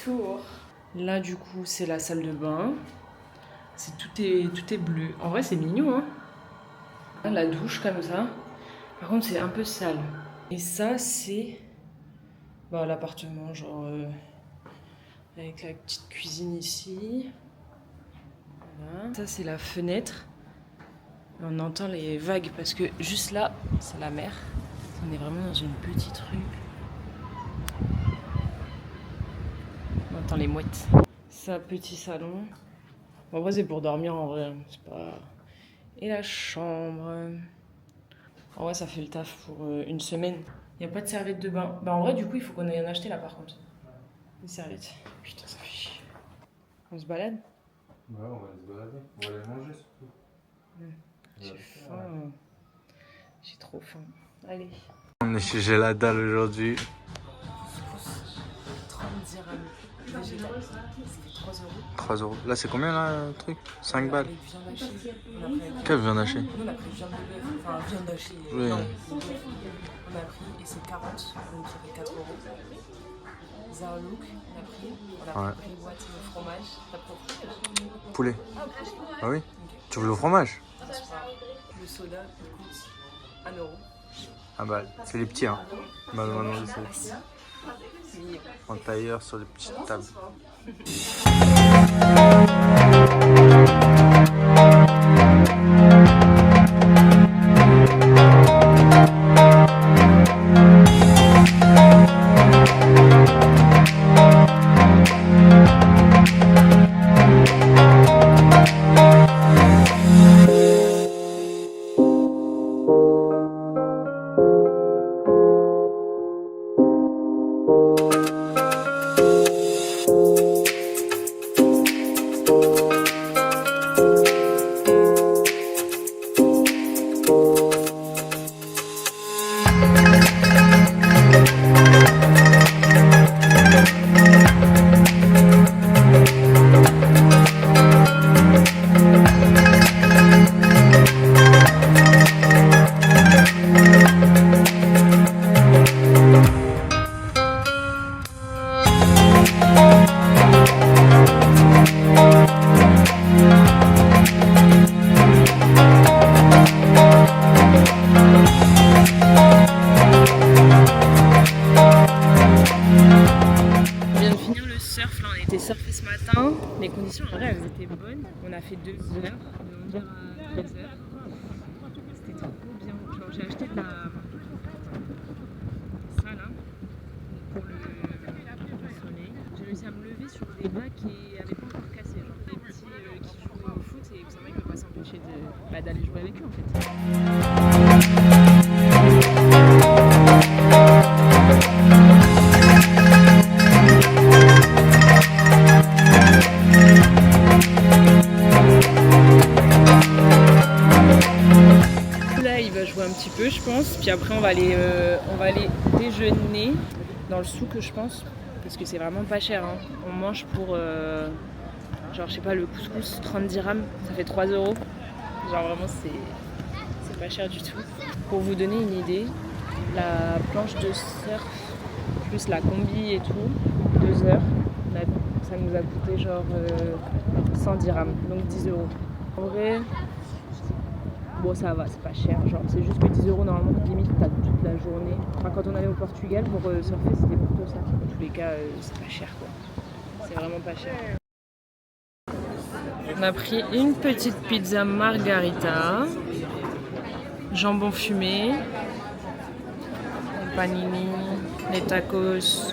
tour. Là, du coup, c'est la salle de bain. Tout est bleu. En vrai, c'est mignon, hein. La douche, comme ça. Par contre, c'est un peu sale. Et ça, c'est l'appartement, genre... avec la petite cuisine ici. Voilà. Ça, c'est la fenêtre. On entend les vagues parce que juste là, c'est la mer. On est vraiment dans une petite rue. On entend les mouettes. Ça, petit salon. Bon, après, c'est pour dormir en vrai. C'est pas... Et la chambre. En vrai, ça fait le taf pour une semaine. Il n'y a pas de serviette de bain. Bah, en vrai, du coup, il faut qu'on aille en acheter là par contre. Des serviettes. Putain, ça fait chier. On se balade? Ouais, on va se balader. On va aller manger surtout. J'ai faim. J'ai trop faim. Allez. On est chez Geladal aujourd'hui. 30 dirhams. Végétal. C'est 3 euros. 3 euros. Là, c'est combien là le truc? 5 balles. Avec viande hachée. Quelle viande hachée? Nous, on a pris viande de bœuf. Enfin, viande hachée. Oui. Non, on a pris et c'est 40. Donc, ça fait 4 euros. Zarlouk, on a pris. On a pris une boîte de fromage. T'as pris Poulet. Ah, poulet. Ah oui? Okay. Tu veux le fromage? Le soda, il coûte 1 euro. Ah bah, c'est les petits, hein. Bah, maintenant, c'est les petits. En tailleur sur les petites tables. Les conditions en vrai elles étaient bonnes. On a fait 2 heures, de 11h à 13h. C'était trop bien. Genre j'ai acheté de la... ça là, pour le soleil. J'ai réussi à me lever sur des vagues qui n'avaient pas encore cassé. Genre des petits qui jouent au foot et Oussama il peut pas s'empêcher d'aller jouer avec eux en fait. Un petit peu je pense, puis après on va aller déjeuner dans le souk je pense, parce que c'est vraiment pas cher hein. On mange pour genre je sais pas le couscous 30 dirhams, ça fait 3 euros, genre vraiment c'est pas cher du tout. Pour vous donner une idée, la planche de surf plus la combi et tout, 2 heures, ça nous a coûté genre 100 dirhams, donc 10 euros. En vrai bon ça va, c'est pas cher, genre c'est juste que 10 euros normalement limite t'as toute la journée. Enfin quand on allait au Portugal pour surfer c'était plutôt ça. Dans tous les cas c'est pas cher quoi. C'est vraiment pas cher. On a pris une petite pizza margarita, jambon fumé, panini, les tacos.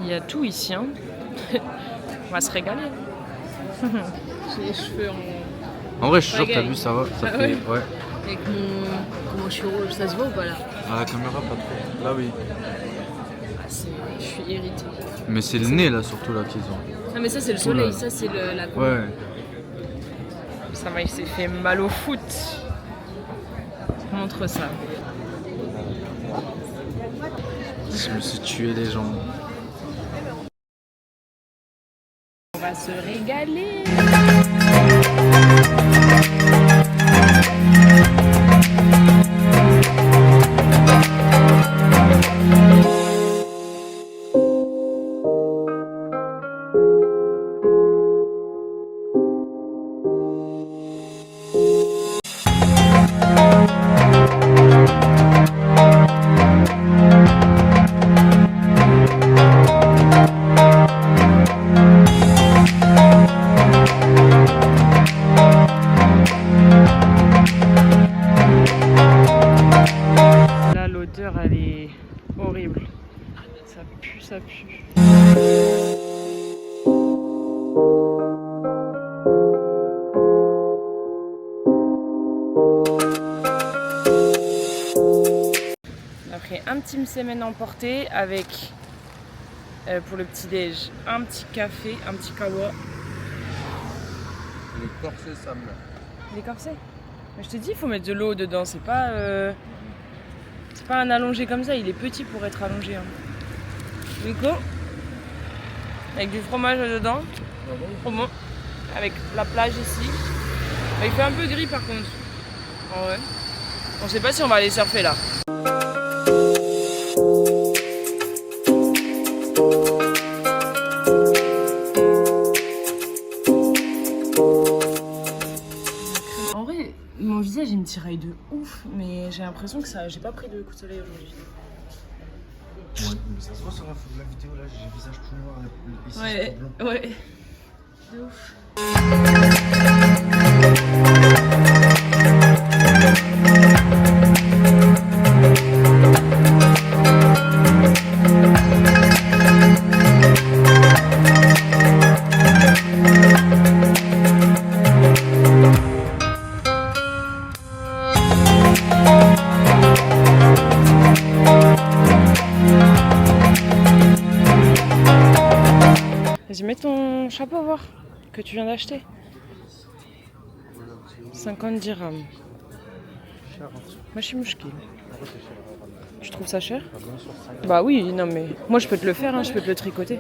Il y a tout ici hein. On va se régaler. J'ai les cheveux en vrai, je suis sûr que t'as vu, ça va. Ça fait... ouais. Avec comment je suis rouge, ça se voit ou pas là? À la caméra, pas trop. Là, oui. Ah, je suis irritée. Mais c'est le nez là, surtout là qu'ils ont. Non, mais ça, c'est le soleil, ça, c'est la combi. Ouais. Ça m'a, il s'est fait mal au foot. Montre ça. Je me suis tué les jambes. On va se régaler. L'odeur, elle est horrible. Ça pue, ça pue. Après un petit semaine emporté avec pour le petit déj un petit café, un petit kawa. Les corsets, ça me. Les corsets. Je te dis, il faut mettre de l'eau dedans. C'est pas un allongé comme ça. Il est petit pour être allongé. Hein. Nico, avec du fromage dedans. Trop bon. Avec la plage ici. Il fait un peu gris par contre. En vrai. On sait pas si on va aller surfer là. En vrai, mon visage il me tiraille de ouf, mais j'ai l'impression que ça, j'ai pas pris de coup de soleil aujourd'hui. Ouais, mais ça se voit sur la vidéo là, j'ai le visage tout noir ici. Ouais, ouais. De ouf. Vas-y, mets ton chapeau voir que tu viens d'acheter. 50 dirhams. Moi je suis mouchkil. Tu trouves ça cher? Bah oui, non mais moi je peux te le faire, hein, je peux te le tricoter.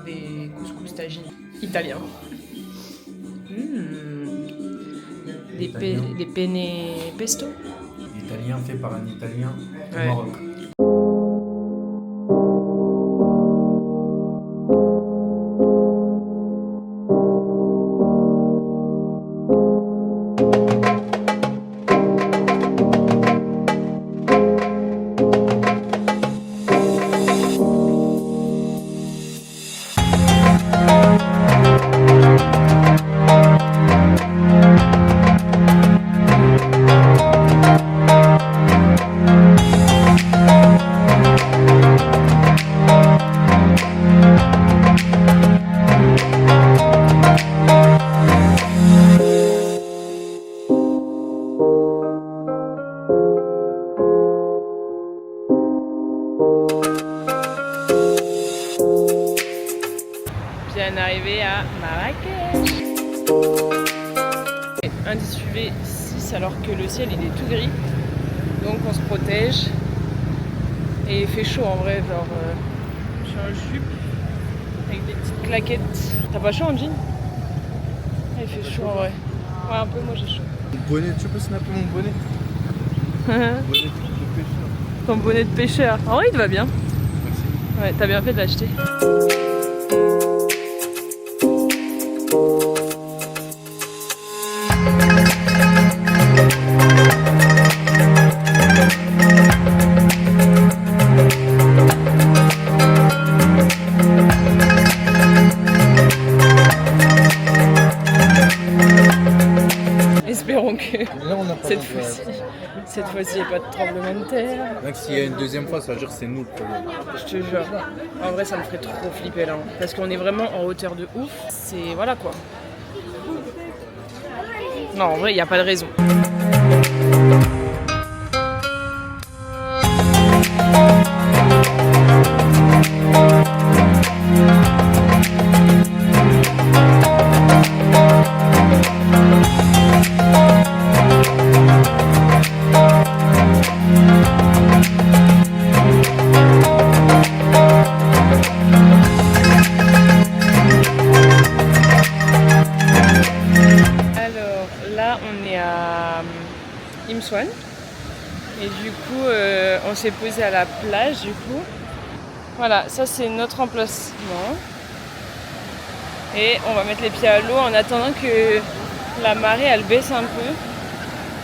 Des couscous tagine italiens. Des penne pesto. Italien fait par un Italien au Ouais. Maroc. Bien arrivé à Marrakech. Indice UV 6 alors que le ciel il est tout gris. Donc on se protège. Et il fait chaud en vrai, genre je suis en jupe avec des petites claquettes. T'as pas chaud en jean? Il fait chaud en vrai. Ouais un peu, moi j'ai chaud. Mon bonnet, tu peux snapper mon bonnet? Bonnet de pêcheur. Ton bonnet de pêcheur. En vrai il te va bien. Merci. Ouais, t'as bien fait de l'acheter. Espérons que Là, on a pas cette fois-ci, il n'y a pas de tremblement de terre. Mec, s'il y a une deuxième fois, ça veut dire que c'est nous le problème. Je te jure. En vrai, ça me ferait trop flipper là. Parce qu'on est vraiment en hauteur de ouf. C'est... Voilà quoi. Non, en vrai, il n'y a pas de raison. coup, on s'est posé à la plage, du coup. Voilà, ça c'est notre emplacement. Et on va mettre les pieds à l'eau en attendant que la marée elle baisse un peu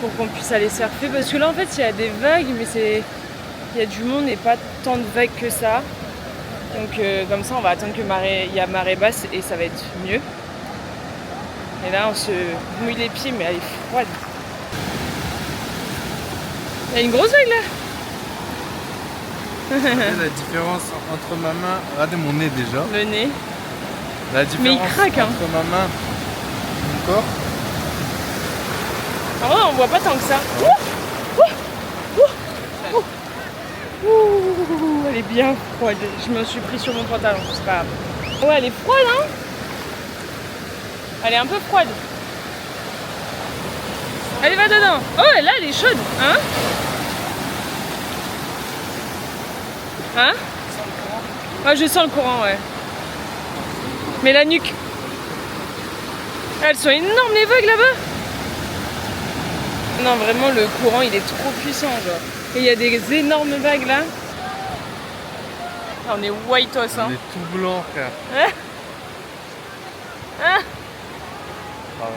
pour qu'on puisse aller surfer. Parce que là en fait il y a des vagues, mais il y a du monde et pas tant de vagues que ça. Donc comme ça on va attendre que il y a marée basse et ça va être mieux. Et là on se mouille les pieds mais elle est froide. Il y a une grosse vague là. La différence entre ma main, regardez mon nez déjà. Le nez. La différence Mais il craque, hein. entre ma main et mon corps. En vrai on voit pas tant que ça. Ouh, elle est bien froide. Je me suis pris sur mon pantalon, c'est pas grave. Ouais, elle est froide, hein. Elle est un peu froide. Allez, va dedans. Oh, là, elle est chaude, hein. Hein? Ouais, je sens le courant, ouais. Mais la nuque. Elles sont énormes, les vagues, là-bas. Non, vraiment, le courant, il est trop puissant, genre. Et il y a des énormes vagues, là. Ah, on est whiteos, hein. On est tout blanc, frère. Hein? Hein? Ah, ouais.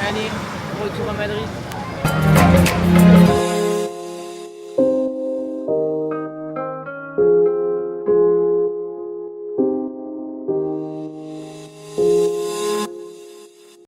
Allez, retour à Madrid.